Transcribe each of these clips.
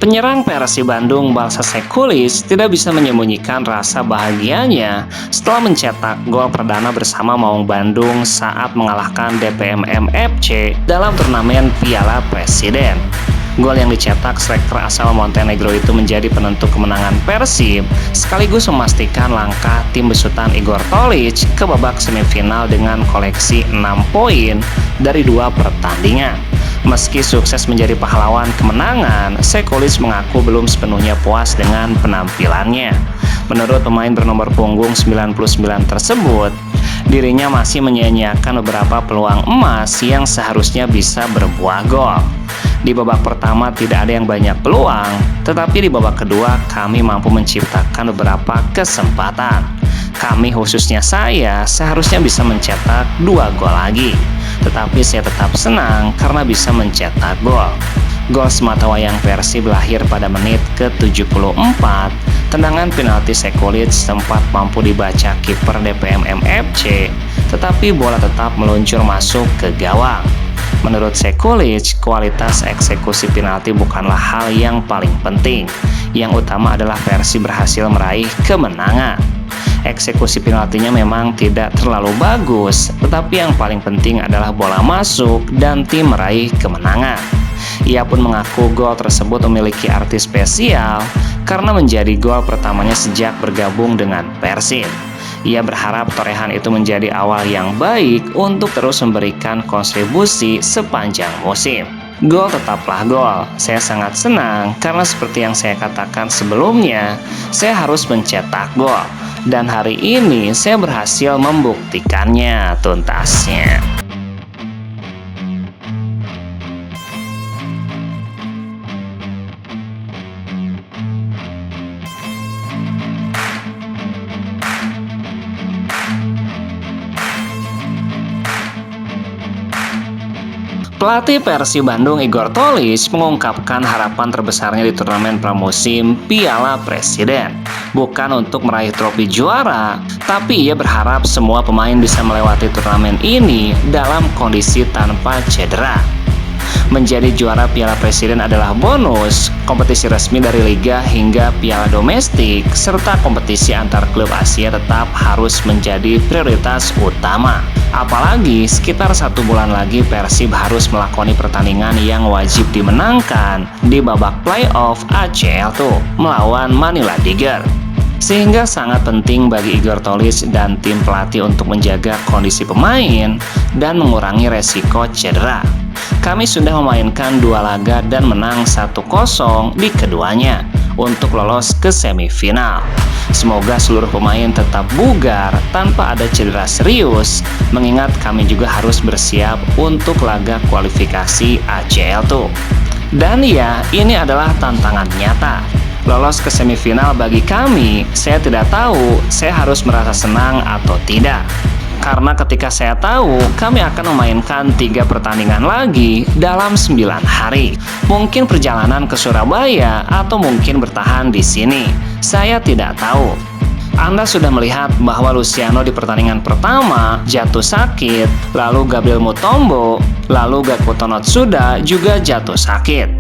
Penyerang Persib Bandung Balsa Sekulic tidak bisa menyembunyikan rasa bahagianya setelah mencetak gol perdana bersama Maung Bandung saat mengalahkan DPMM FC dalam turnamen Piala Presiden. Gol yang dicetak striker asal Montenegro itu menjadi penentu kemenangan Persib, sekaligus memastikan langkah tim besutan Igor Tolić ke babak semifinal dengan koleksi 6 poin dari 2 pertandingan. Meski sukses menjadi pahlawan kemenangan, Sekulic mengaku belum sepenuhnya puas dengan penampilannya. Menurut pemain bernomor punggung 99 tersebut, dirinya masih menyia-nyiakan beberapa peluang emas yang seharusnya bisa berbuah gol. Di babak pertama tidak ada yang banyak peluang, tetapi di babak kedua kami mampu menciptakan beberapa kesempatan. Kami, khususnya saya, seharusnya bisa mencetak 2 gol lagi. Tetapi saya tetap senang karena bisa mencetak gol. Gol sematawayang Persib lahir pada menit ke-74. Tendangan penalti Sekulic sempat mampu dibaca kiper DPMM FC, tetapi bola tetap meluncur masuk ke gawang. Menurut Sekulic, kualitas eksekusi penalti bukanlah hal yang paling penting. Yang utama adalah Persib berhasil meraih kemenangan. Eksekusi penaltinya memang tidak terlalu bagus, tetapi yang paling penting adalah bola masuk dan tim meraih kemenangan. Ia pun mengaku gol tersebut memiliki arti spesial karena menjadi gol pertamanya sejak bergabung dengan Persib. Ia berharap torehan itu menjadi awal yang baik untuk terus memberikan kontribusi sepanjang musim. Gol tetaplah gol. Saya sangat senang karena seperti yang saya katakan sebelumnya, saya harus mencetak gol. Dan hari ini saya berhasil membuktikannya tuntasnya. Pelatih Persib Bandung Igor Tolić mengungkapkan harapan terbesarnya di turnamen pramusim Piala Presiden. Bukan untuk meraih trofi juara, tapi ia berharap semua pemain bisa melewati turnamen ini dalam kondisi tanpa cedera. Menjadi juara Piala Presiden adalah bonus, kompetisi resmi dari Liga hingga Piala Domestik, serta kompetisi antar klub Asia tetap harus menjadi prioritas utama. Apalagi sekitar 1 bulan lagi Persib harus melakoni pertandingan yang wajib dimenangkan di babak playoff ACL melawan Manila Tiger. Sehingga sangat penting bagi Igor Tolić dan tim pelatih untuk menjaga kondisi pemain dan mengurangi resiko cedera. Kami sudah memainkan 2 laga dan menang 1-0 di keduanya untuk lolos ke semifinal. Semoga seluruh pemain tetap bugar tanpa ada cedera serius, mengingat kami juga harus bersiap untuk laga kualifikasi ACL Dan ya, ini adalah tantangan nyata. Lolos ke semifinal bagi kami, saya tidak tahu saya harus merasa senang atau tidak. Karena ketika saya tahu kami akan memainkan 3 pertandingan lagi dalam 9 hari. Mungkin perjalanan ke Surabaya atau mungkin bertahan di sini. Saya tidak tahu. Anda sudah melihat bahwa Luciano di pertandingan pertama jatuh sakit, lalu Gabriel Mutombo, lalu Gakpo Tonotsuda juga jatuh sakit.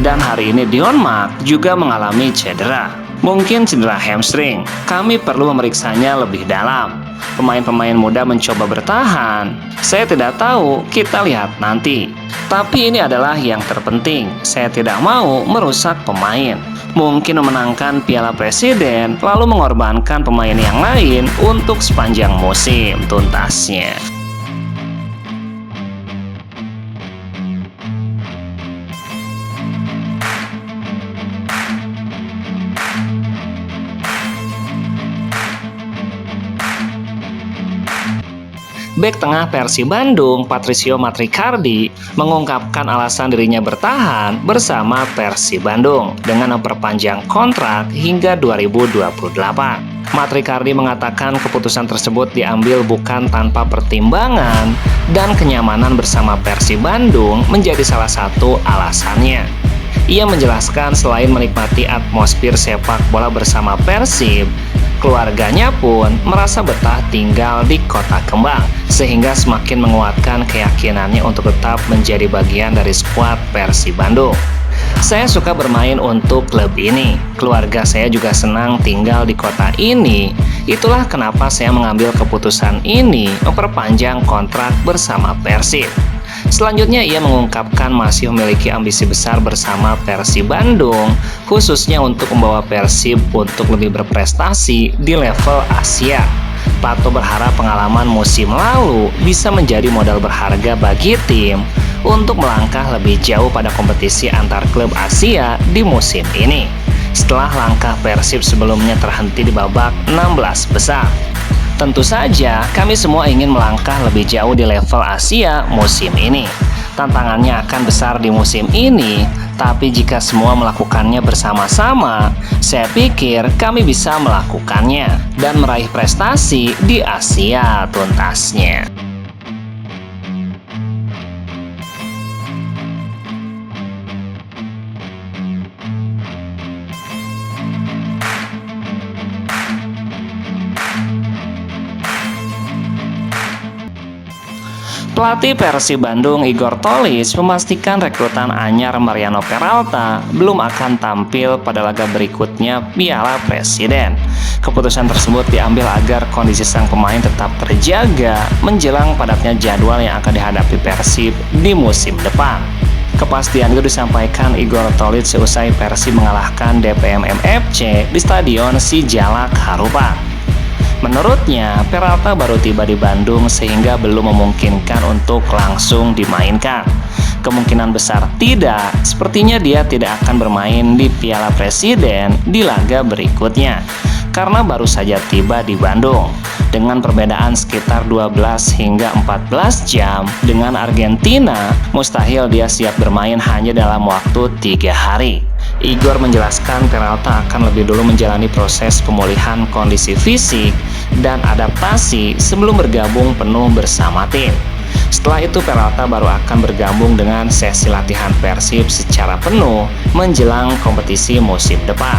Dan hari ini Dion Mark juga mengalami cedera. Mungkin cedera hamstring. Kami perlu memeriksanya lebih dalam. Pemain-pemain muda mencoba bertahan. Saya tidak tahu, kita lihat nanti. Tapi ini adalah yang terpenting. Saya tidak mau merusak pemain. Mungkin memenangkan Piala Presiden, lalu mengorbankan pemain yang lain untuk sepanjang musim tuntasnya. Bek tengah Persib Bandung, Patricio Matricardi, mengungkapkan alasan dirinya bertahan bersama Persib Bandung dengan memperpanjang kontrak hingga 2028. Matricardi mengatakan keputusan tersebut diambil bukan tanpa pertimbangan dan kenyamanan bersama Persib Bandung menjadi salah satu alasannya. Ia menjelaskan selain menikmati atmosfer sepak bola bersama Persib, keluarganya pun merasa betah tinggal di Kota Kembang, sehingga semakin menguatkan keyakinannya untuk tetap menjadi bagian dari skuad Persib Bandung. Saya suka bermain untuk klub ini. Keluarga saya juga senang tinggal di kota ini. Itulah kenapa saya mengambil keputusan ini memperpanjang kontrak bersama Persib. Selanjutnya ia mengungkapkan masih memiliki ambisi besar bersama Persib Bandung, khususnya untuk membawa Persib untuk lebih berprestasi di level Asia. Plato berharap pengalaman musim lalu bisa menjadi modal berharga bagi tim untuk melangkah lebih jauh pada kompetisi antar klub Asia di musim ini, setelah langkah Persib sebelumnya terhenti di babak 16 besar. Tentu saja, kami semua ingin melangkah lebih jauh di level Asia musim ini. Tantangannya akan besar di musim ini, tapi jika semua melakukannya bersama-sama, saya pikir kami bisa melakukannya dan meraih prestasi di Asia tuntasnya. Pelatih Persib Bandung Igor Tolis memastikan rekrutan anyar Mariano Peralta belum akan tampil pada laga berikutnya Piala Presiden. Keputusan tersebut diambil agar kondisi sang pemain tetap terjaga menjelang padatnya jadwal yang akan dihadapi Persib di musim depan. Kepastian itu disampaikan Igor Tolis seusai Persib mengalahkan DPMM FC di Stadion Sijalak Harupat. Menurutnya, Peralta baru tiba di Bandung sehingga belum memungkinkan untuk langsung dimainkan. Kemungkinan besar tidak, sepertinya dia tidak akan bermain di Piala Presiden di laga berikutnya, karena baru saja tiba di Bandung. Dengan perbedaan sekitar 12 hingga 14 jam dengan Argentina, mustahil dia siap bermain hanya dalam waktu 3 hari. Igor menjelaskan Peralta akan lebih dulu menjalani proses pemulihan kondisi fisik dan adaptasi sebelum bergabung penuh bersama tim. Setelah itu Peralta baru akan bergabung dengan sesi latihan Persib secara penuh menjelang kompetisi musim depan.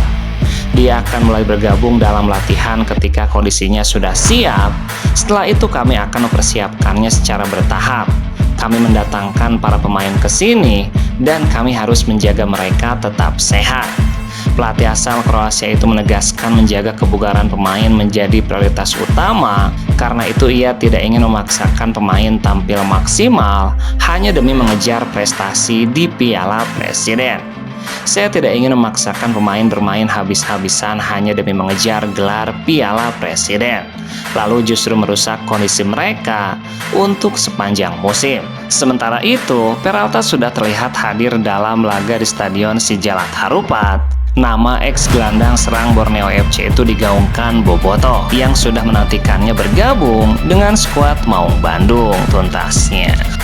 Dia akan mulai bergabung dalam latihan ketika kondisinya sudah siap. Setelah itu kami akan mempersiapkannya secara bertahap. Kami mendatangkan para pemain ke sini dan kami harus menjaga mereka tetap sehat. Pelatih asal Kroasia itu menegaskan menjaga kebugaran pemain menjadi prioritas utama. Karena itu ia tidak ingin memaksakan pemain tampil maksimal hanya demi mengejar prestasi di Piala Presiden. Saya tidak ingin memaksakan pemain bermain habis-habisan hanya demi mengejar gelar Piala Presiden, lalu justru merusak kondisi mereka untuk sepanjang musim. Sementara itu, Peralta sudah terlihat hadir dalam laga di Stadion Sijalak Harupat. Nama ex-gelandang serang Borneo FC itu digaungkan Boboto yang sudah menantikannya bergabung dengan skuad Maung Bandung tuntasnya.